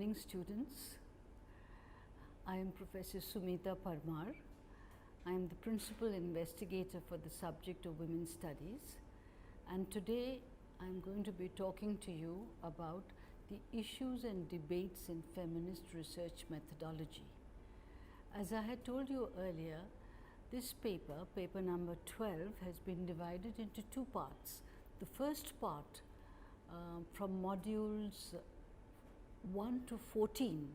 morning, students. I am Professor Sumita Parmar. I am the Principal Investigator for the subject of Women's Studies, and today I am going to be talking to you about the issues and debates in feminist research methodology. As I had told you earlier, this paper, paper number 12, has been divided into two parts. The first part from modules 1 to 14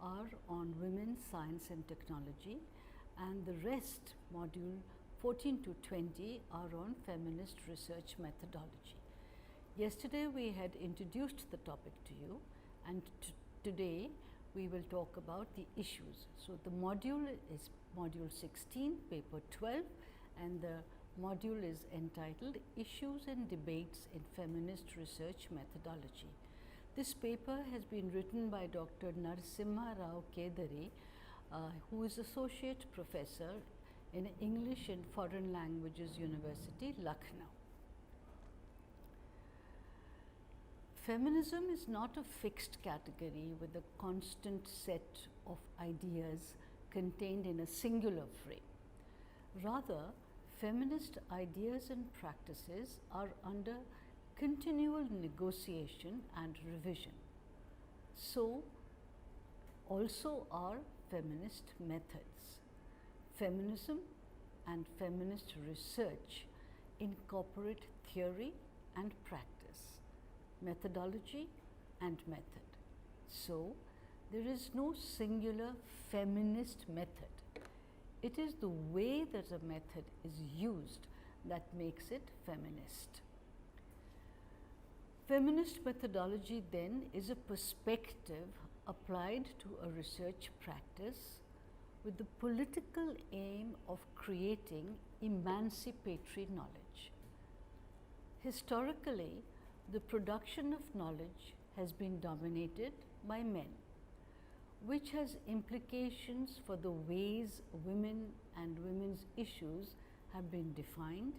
are on women, science and technology, and the rest, module 14 to 20, are on feminist research methodology. Yesterday we had introduced the topic to you, and today we will talk about the issues. So the module is module 16, paper 12, and the module is entitled Issues and Debates in Feminist Research Methodology. This paper has been written by Dr. Narasimha Rao Kedari, who is Associate Professor in English and Foreign Languages University, Lucknow. Feminism is not a fixed category with a constant set of ideas contained in a singular frame. Rather, feminist ideas and practices are under continual negotiation and revision. So, also are feminist methods. Feminism and feminist research incorporate theory and practice, methodology and method. So, there is no singular feminist method. It is the way that a method is used that makes it feminist. Feminist methodology then is a perspective applied to a research practice with the political aim of creating emancipatory knowledge. Historically, the production of knowledge has been dominated by men, which has implications for the ways women and women's issues have been defined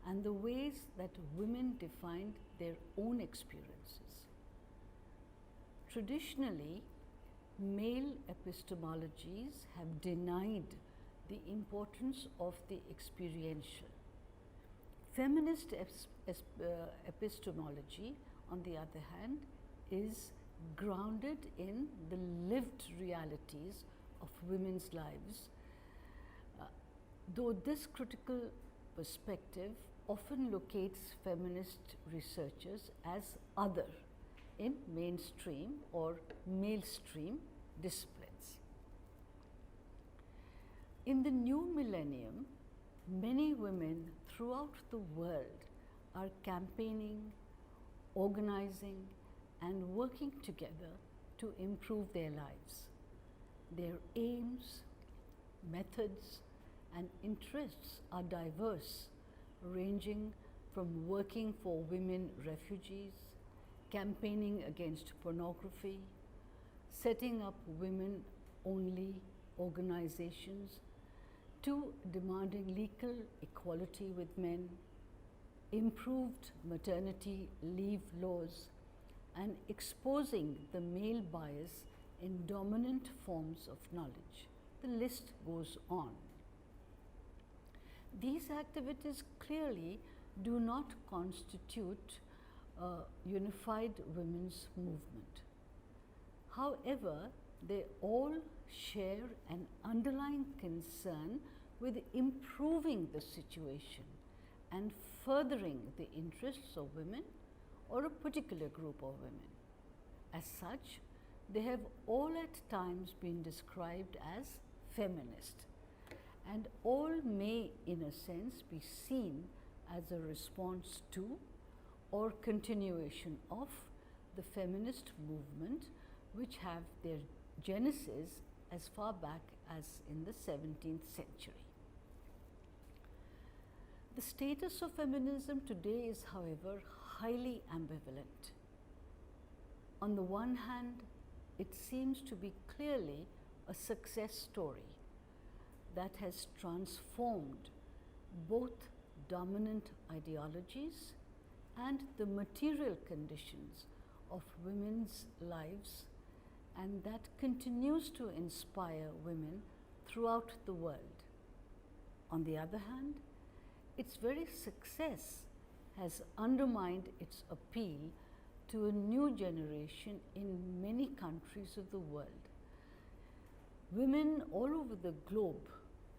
and the ways that women defined their own experiences. Traditionally, male epistemologies have denied the importance of the experiential. Feminist epistemology, on the other hand, is grounded in the lived realities of women's lives, though this critical perspective often locates feminist researchers as other in mainstream or male-stream disciplines. In the new millennium, many women throughout the world are campaigning, organizing, and working together to improve their lives. Their aims, methods, and interests are diverse, ranging from working for women refugees, campaigning against pornography, setting up women-only organizations, to demanding legal equality with men, improved maternity leave laws, and exposing the male bias in dominant forms of knowledge. The list goes on. These activities clearly do not constitute a unified women's movement. However, they all share an underlying concern with improving the situation and furthering the interests of women or a particular group of women. As such, they have all at times been described as feminist, and all may, in a sense, be seen as a response to or continuation of the feminist movement, which have their genesis as far back as in the 17th century. The status of feminism today is, however, highly ambivalent. On the one hand, it seems to be clearly a success story that has transformed both dominant ideologies and the material conditions of women's lives and that continues to inspire women throughout the world. On the other hand, its very success has undermined its appeal to a new generation in many countries of the world. Women all over the globe,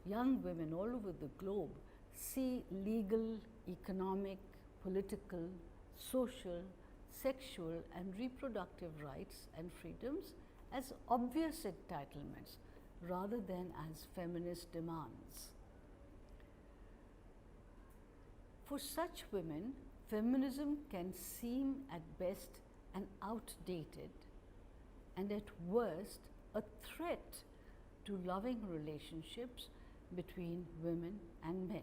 young women all over the globe, see legal, economic, political, social, sexual and reproductive rights and freedoms as obvious entitlements rather than as feminist demands. For such women, feminism can seem at best an outdated and at worst a threat to loving relationships between women and men,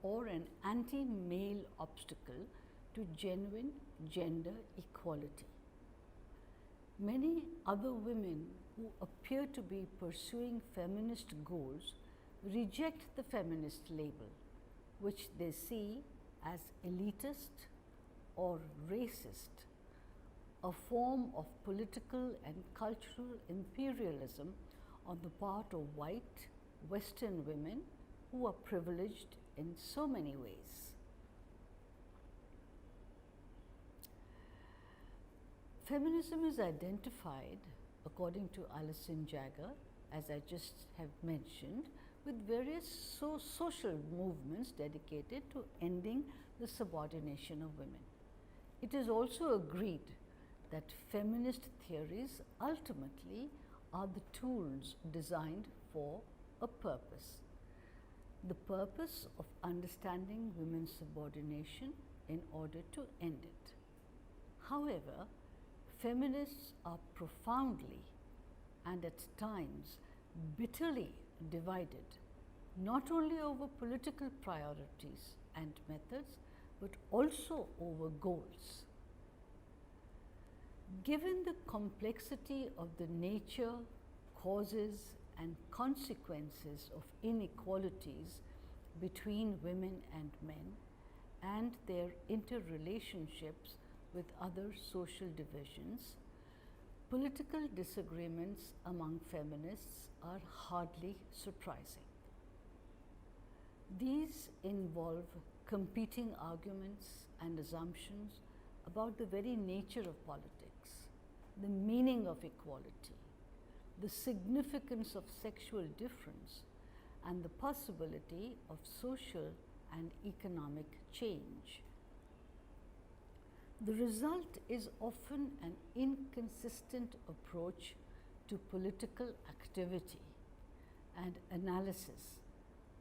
or an anti-male obstacle to genuine gender equality. Many other women who appear to be pursuing feminist goals reject the feminist label, which they see as elitist or racist, a form of political and cultural imperialism on the part of white Western women who are privileged in so many ways. Feminism is identified, according to Alison Jagger, as I just have mentioned, with various social movements dedicated to ending the subordination of women. It is also agreed that feminist theories ultimately are the tools designed for a purpose. The purpose of understanding women's subordination in order to end it. However, feminists are profoundly and at times bitterly divided, not only over political priorities and methods, but also over goals. Given the complexity of the nature, causes, and consequences of inequalities between women and men and their interrelationships with other social divisions, political disagreements among feminists are hardly surprising. These involve competing arguments and assumptions about the very nature of politics, the meaning of equality, the significance of sexual difference, and the possibility of social and economic change. The result is often an inconsistent approach to political activity and analysis,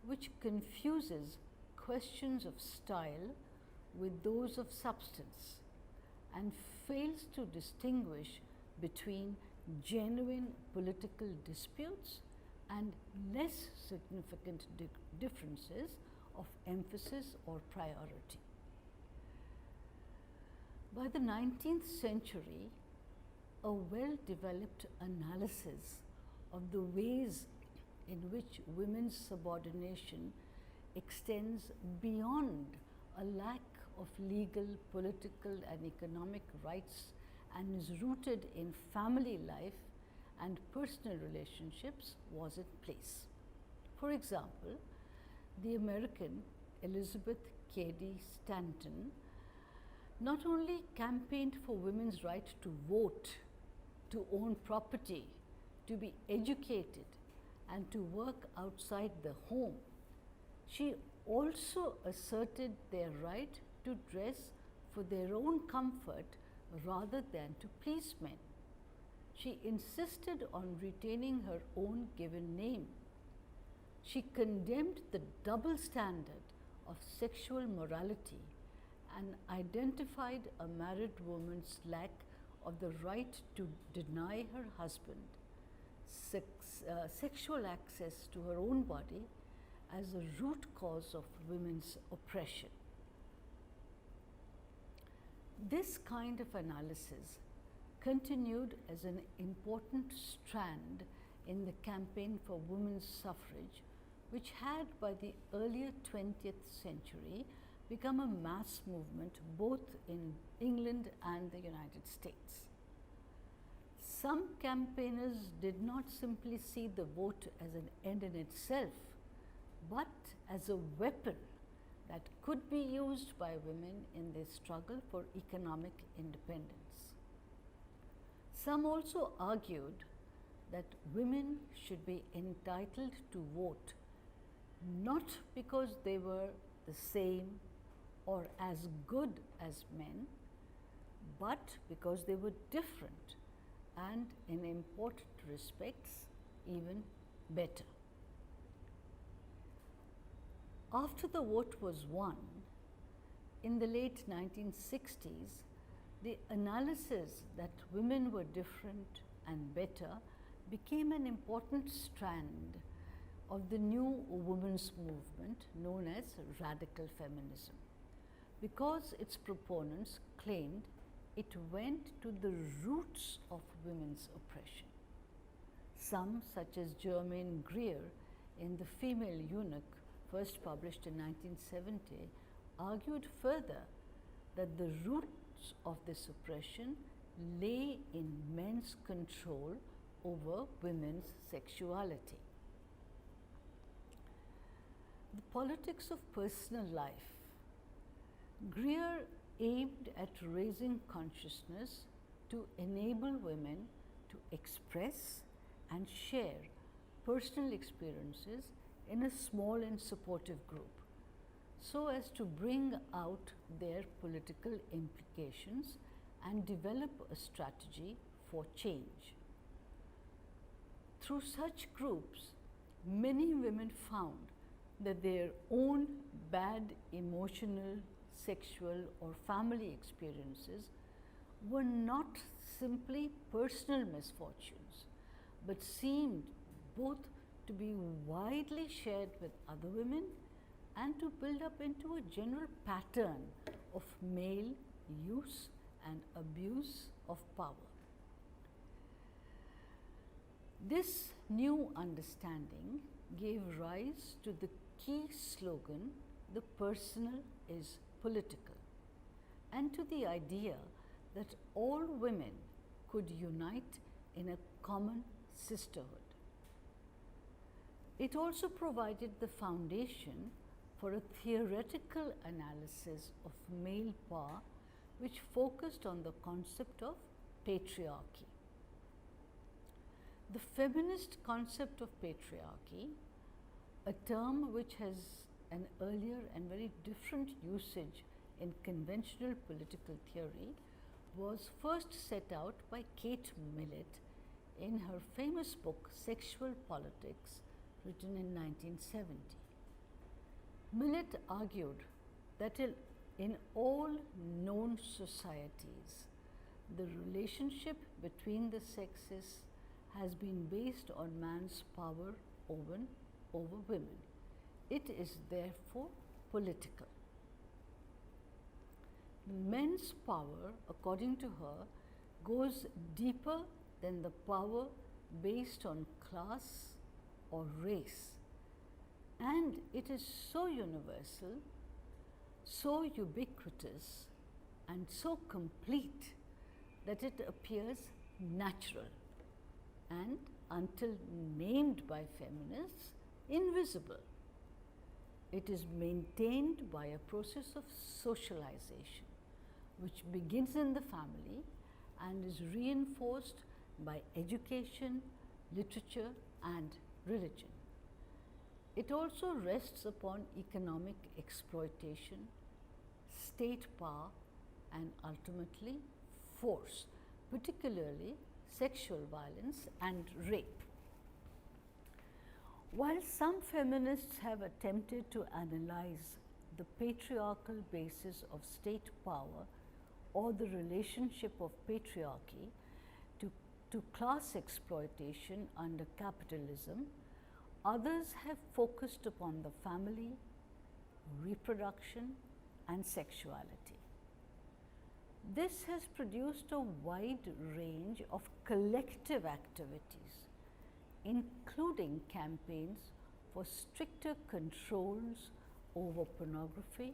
which confuses questions of style with those of substance and fails to distinguish between genuine political disputes and less significant differences of emphasis or priority. By the 19th century, a well-developed analysis of the ways in which women's subordination extends beyond a lack of legal, political, and economic rights and is rooted in family life and personal relationships was in place. For example, the American Elizabeth Cady Stanton not only campaigned for women's right to vote, to own property, to be educated, and to work outside the home, she also asserted their right to dress for their own comfort rather than to please men. She insisted on retaining her own given name. She condemned the double standard of sexual morality and identified a married woman's lack of the right to deny her husband sexual access to her own body as a root cause of women's oppression. This kind of analysis continued as an important strand in the campaign for women's suffrage, which had by the earlier 20th century become a mass movement both in England and the United States. Some campaigners did not simply see the vote as an end in itself, but as a weapon that could be used by women in their struggle for economic independence. Some also argued that women should be entitled to vote not because they were the same or as good as men, but because they were different and in important respects even better. After the vote was won, in the late 1960s, the analysis that women were different and better became an important strand of the new women's movement known as radical feminism, because its proponents claimed it went to the roots of women's oppression. Some, such as Germaine Greer in The Female Eunuch, first published in 1970, argued further that the roots of this oppression lay in men's control over women's sexuality. The politics of personal life. Greer aimed at raising consciousness to enable women to express and share personal experiences in a small and supportive group, so as to bring out their political implications and develop a strategy for change. Through such groups, many women found that their own bad emotional, sexual, or family experiences were not simply personal misfortunes, but seemed both to be widely shared with other women and to build up into a general pattern of male use and abuse of power. This new understanding gave rise to the key slogan, "The personal is political," and to the idea that all women could unite in a common sisterhood. It also provided the foundation for a theoretical analysis of male power, which focused on the concept of patriarchy. The feminist concept of patriarchy, a term which has an earlier and very different usage in conventional political theory, was first set out by Kate Millett in her famous book Sexual Politics, written in 1970. Millett argued that in all known societies, the relationship between the sexes has been based on man's power over women. It is therefore political. Men's power, according to her, goes deeper than the power based on class or race, and it is so universal, so ubiquitous, and so complete that it appears natural and, until named by feminists, invisible. It is maintained by a process of socialization, which begins in the family and is reinforced by education, literature, and religion. It also rests upon economic exploitation, state power, and ultimately force, particularly sexual violence and rape. While some feminists have attempted to analyze the patriarchal basis of state power or the relationship of patriarchy to class exploitation under capitalism, others have focused upon the family, reproduction, and sexuality. This has produced a wide range of collective activities, including campaigns for stricter controls over pornography,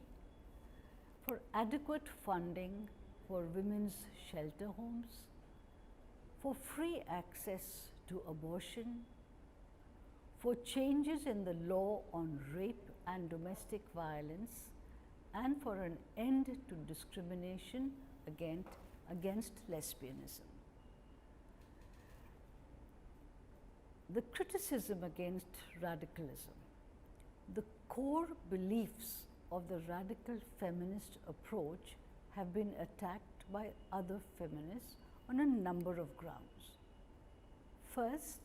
for adequate funding for women's shelter homes, for free access to abortion, for changes in the law on rape and domestic violence, and for an end to discrimination against lesbianism. The criticism against radicalism. The core beliefs of the radical feminist approach have been attacked by other feminists on a number of grounds. First,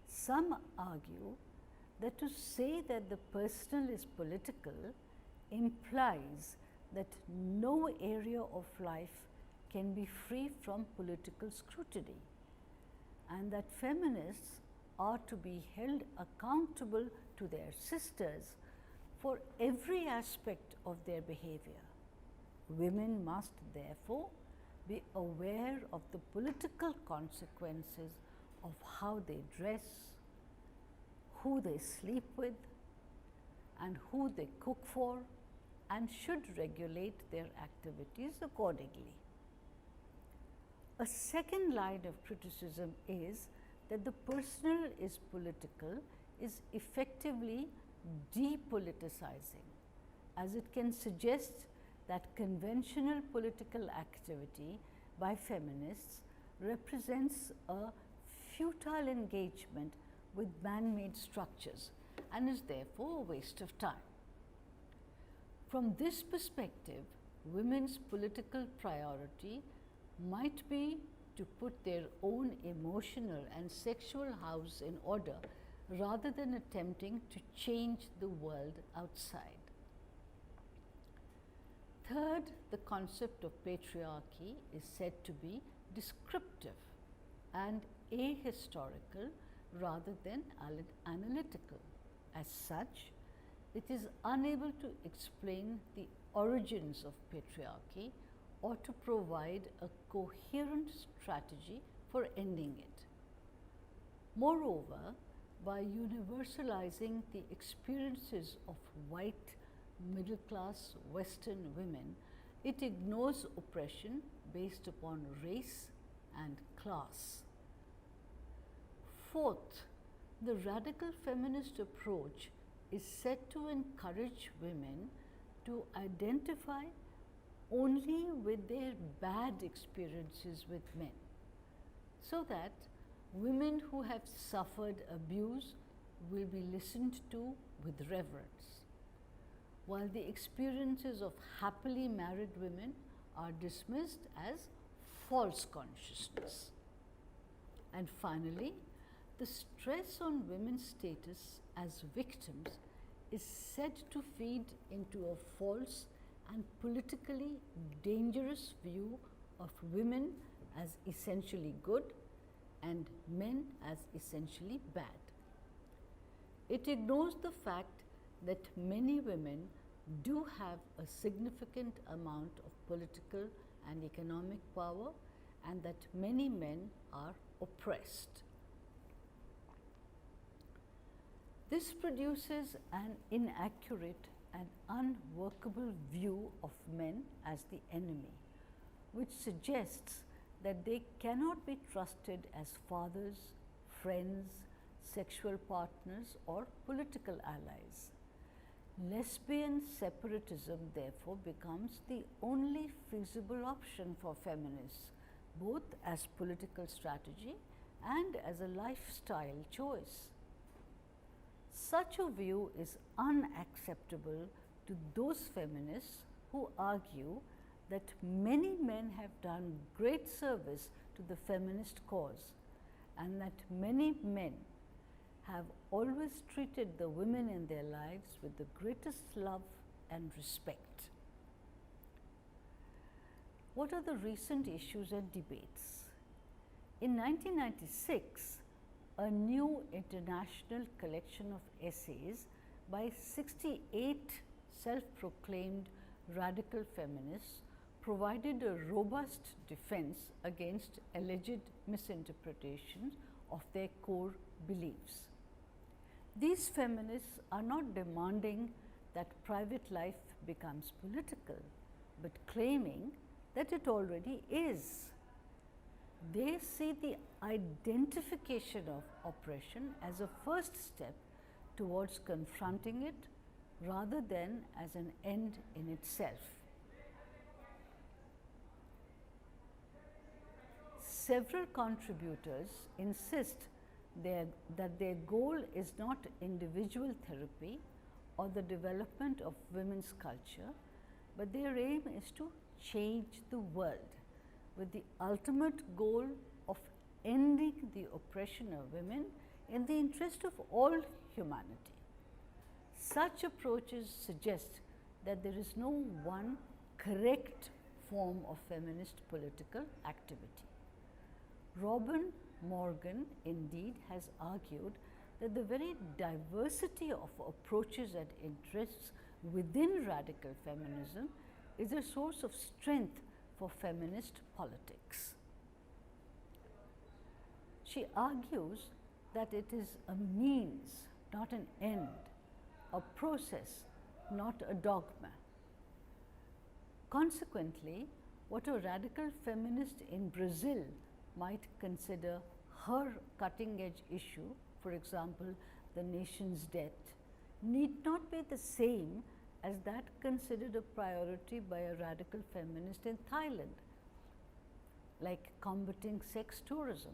some argue that to say that the personal is political implies that no area of life can be free from political scrutiny, and that feminists are to be held accountable to their sisters for every aspect of their behavior. Women must therefore be aware of the political consequences of how they dress, who they sleep with, and who they cook for, and should regulate their activities accordingly. A second line of criticism is that the personal is political is effectively depoliticizing, as it can suggest that conventional political activity by feminists represents a futile engagement with man-made structures and is therefore a waste of time. From this perspective, women's political priority might be to put their own emotional and sexual house in order rather than attempting to change the world outside. Third, the concept of patriarchy is said to be descriptive and ahistorical rather than analytical. As such, it is unable to explain the origins of patriarchy or to provide a coherent strategy for ending it. Moreover, by universalizing the experiences of white, middle-class Western women, it ignores oppression based upon race and class. Fourth, the radical feminist approach is said to encourage women to identify only with their bad experiences with men, so that women who have suffered abuse will be listened to with reverence, while the experiences of happily married women are dismissed as false consciousness. And finally, the stress on women's status as victims is said to feed into a false and politically dangerous view of women as essentially good and men as essentially bad. It ignores the fact that many women do have a significant amount of political and economic power, and that many men are oppressed. This produces an inaccurate and unworkable view of men as the enemy, which suggests that they cannot be trusted as fathers, friends, sexual partners, or political allies. Lesbian separatism therefore becomes the only feasible option for feminists, both as political strategy and as a lifestyle choice. Such a view is unacceptable to those feminists who argue that many men have done great service to the feminist cause, and that many men have always treated the women in their lives with the greatest love and respect. What are the recent issues and debates? In 1996, a new international collection of essays by 68 self-proclaimed radical feminists provided a robust defense against alleged misinterpretations of their core beliefs. These feminists are not demanding that private life becomes political, but claiming that it already is. They see the identification of oppression as a first step towards confronting it rather than as an end in itself. Several contributors insist that their goal is not individual therapy or the development of women's culture, but their aim is to change the world with the ultimate goal of ending the oppression of women in the interest of all humanity. Such approaches suggest that there is no one correct form of feminist political activity. Robin Morgan indeed has argued that the very diversity of approaches and interests within radical feminism is a source of strength for feminist politics. She argues that it is a means, not an end, a process, not a dogma. Consequently, what a radical feminist in Brazil might consider her cutting-edge issue, for example, the nation's debt, need not be the same as that considered a priority by a radical feminist in Thailand, like combating sex tourism,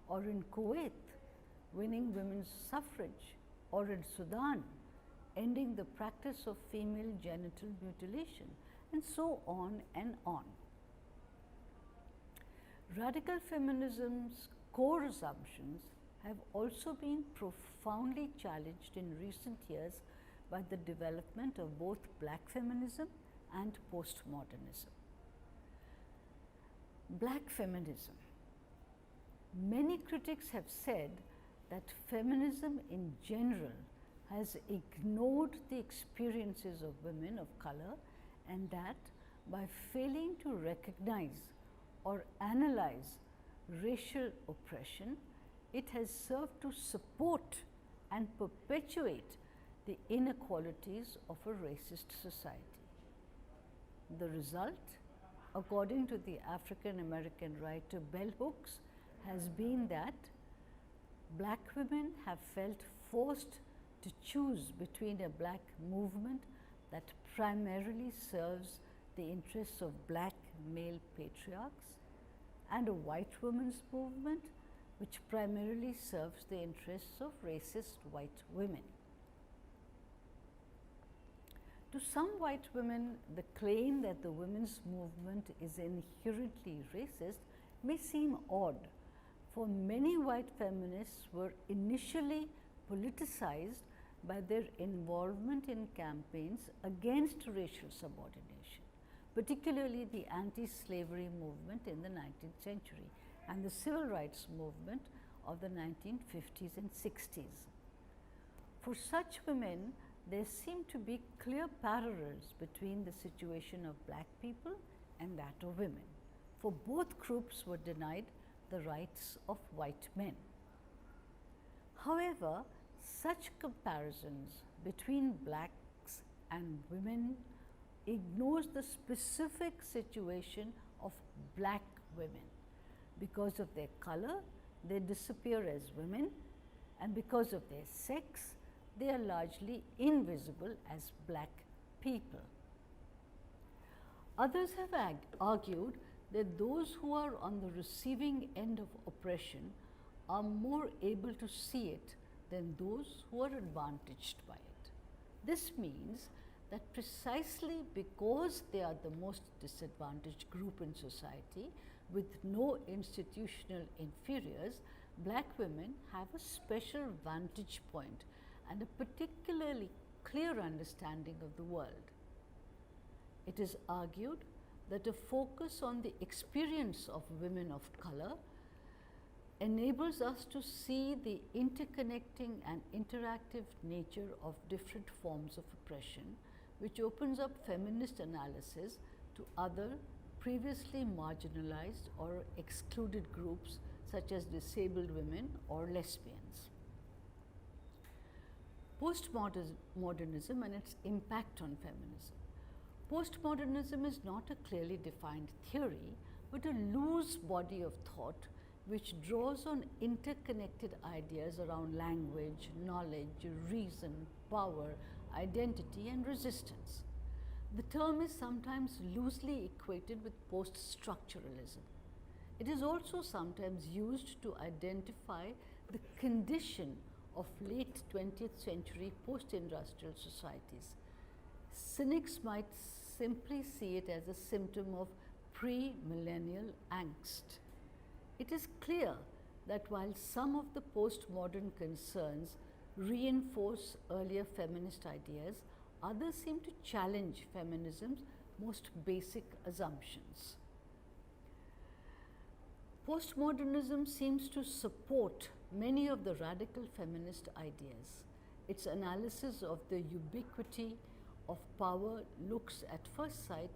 or in Kuwait, winning women's suffrage, or in Sudan, ending the practice of female genital mutilation, and so on and on. Radical feminism's core assumptions have also been profoundly challenged in recent years by the development of both black feminism and postmodernism. Black feminism. Many critics have said that feminism in general has ignored the experiences of women of color, and that by failing to recognize or analyze racial oppression, it has served to support and perpetuate the inequalities of a racist society. The result, according to the African American writer Bell Hooks, has been that black women have felt forced to choose between a black movement that primarily serves the interests of black male patriarchs and a white women's movement which primarily serves the interests of racist white women. To some white women, the claim that the women's movement is inherently racist may seem odd, for many white feminists were initially politicized by their involvement in campaigns against racial subordination, particularly the anti-slavery movement in the 19th century and the civil rights movement of the 1950s and 60s. For such women, there seem to be clear parallels between the situation of black people and that of women, for both groups were denied the rights of white men. However, such comparisons between blacks and women ignores the specific situation of black women. Because of their color, they disappear as women, and because of their sex, they are largely invisible as black people. Others have argued that those who are on the receiving end of oppression are more able to see it than those who are advantaged by it. This means that precisely because they are the most disadvantaged group in society with no institutional inferiors, black women have a special vantage point and a particularly clear understanding of the world. It is argued that a focus on the experience of women of color enables us to see the interconnecting and interactive nature of different forms of oppression, which opens up feminist analysis to other previously marginalized or excluded groups such as disabled women or lesbians. Postmodernism and its impact on feminism. Postmodernism is not a clearly defined theory, but a loose body of thought which draws on interconnected ideas around language, knowledge, reason, power, identity, and resistance. The term is sometimes loosely equated with post-structuralism. It is also sometimes used to identify the condition of late 20th century post-industrial societies. Cynics might simply see it as a symptom of pre-millennial angst. It is clear that while some of the postmodern concerns reinforce earlier feminist ideas, others seem to challenge feminism's most basic assumptions. Postmodernism seems to support many of the radical feminist ideas. Its analysis of the ubiquity of power looks at first sight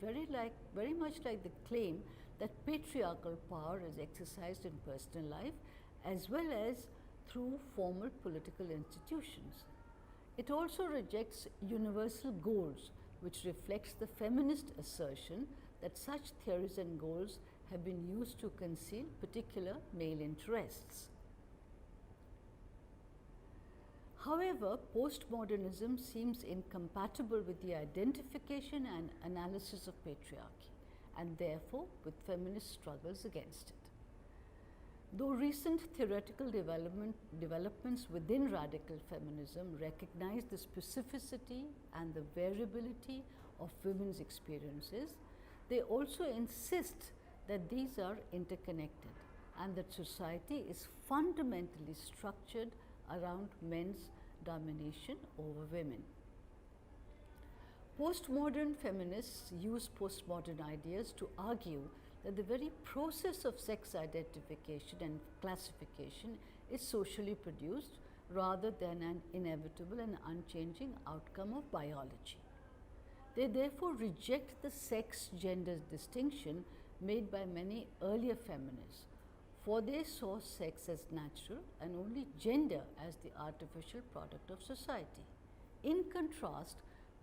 very much like the claim that patriarchal power is exercised in personal life as well as through formal political institutions. It also rejects universal goals, which reflects the feminist assertion that such theories and goals have been used to conceal particular male interests. However, postmodernism seems incompatible with the identification and analysis of patriarchy, and therefore with feminist struggles against it. Though recent theoretical developments within radical feminism recognize the specificity and the variability of women's experiences, they also insist that these are interconnected and that society is fundamentally structured around men's domination over women. Postmodern feminists use postmodern ideas to argue that the very process of sex identification and classification is socially produced rather than an inevitable and unchanging outcome of biology. They therefore reject the sex-gender distinction made by many earlier feminists, for they saw sex as natural and only gender as the artificial product of society. In contrast,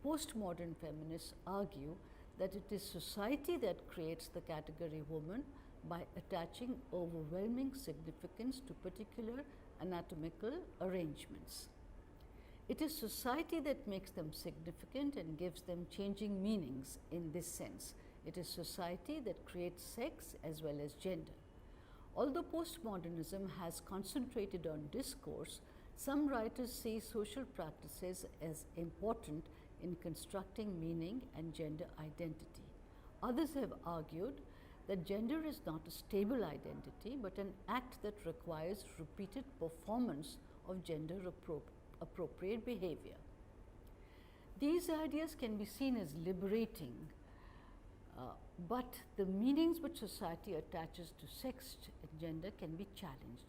postmodern feminists argue that it is society that creates the category woman by attaching overwhelming significance to particular anatomical arrangements. It is society that makes them significant and gives them changing meanings in this sense. It is society that creates sex as well as gender. Although postmodernism has concentrated on discourse, some writers see social practices as important in constructing meaning and gender identity. Others have argued that gender is not a stable identity but an act that requires repeated performance of gender appropriate behavior. These ideas can be seen as liberating, but the meanings which society attaches to sex and gender can be challenged.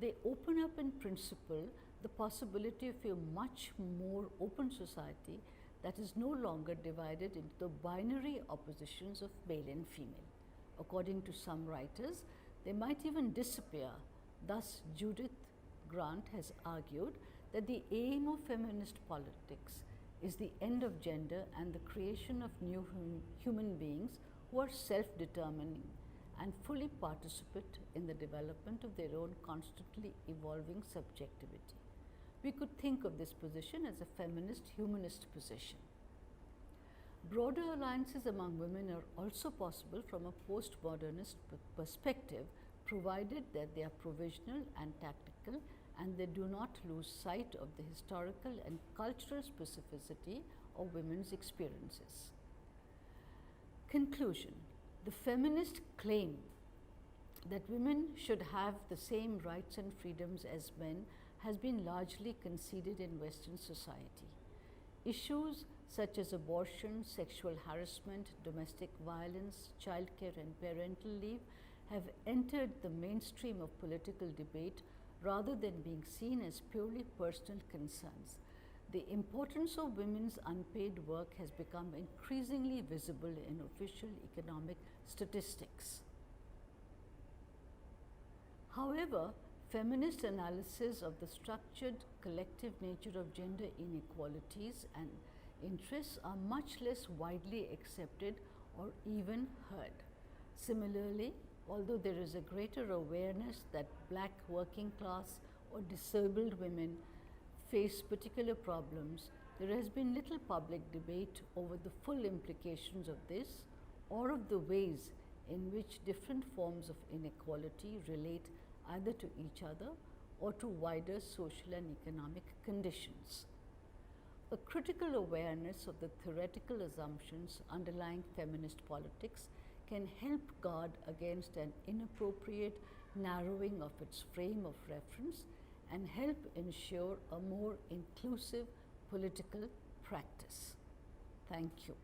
They open up in principle the possibility of a much more open society that is no longer divided into the binary oppositions of male and female. According to some writers, they might even disappear. Thus, Judith Grant has argued that the aim of feminist politics is the end of gender and the creation of new human beings who are self-determining and fully participate in the development of their own constantly evolving subjectivity. We could think of this position as a feminist humanist position. Broader alliances among women are also possible from a postmodernist perspective, provided that they are provisional and tactical and they do not lose sight of the historical and cultural specificity of women's experiences. Conclusion: the feminist claim that women should have the same rights and freedoms as men has been largely conceded in Western society. Issues such as abortion, sexual harassment, domestic violence, childcare and parental leave have entered the mainstream of political debate rather than being seen as purely personal concerns. The importance of women's unpaid work has become increasingly visible in official economic statistics. However, feminist analysis of the structured collective nature of gender inequalities and interests are much less widely accepted or even heard. Similarly, although there is a greater awareness that black working class or disabled women face particular problems, there has been little public debate over the full implications of this or of the ways in which different forms of inequality relate either to each other or to wider social and economic conditions. A critical awareness of the theoretical assumptions underlying feminist politics can help guard against an inappropriate narrowing of its frame of reference and help ensure a more inclusive political practice. Thank you.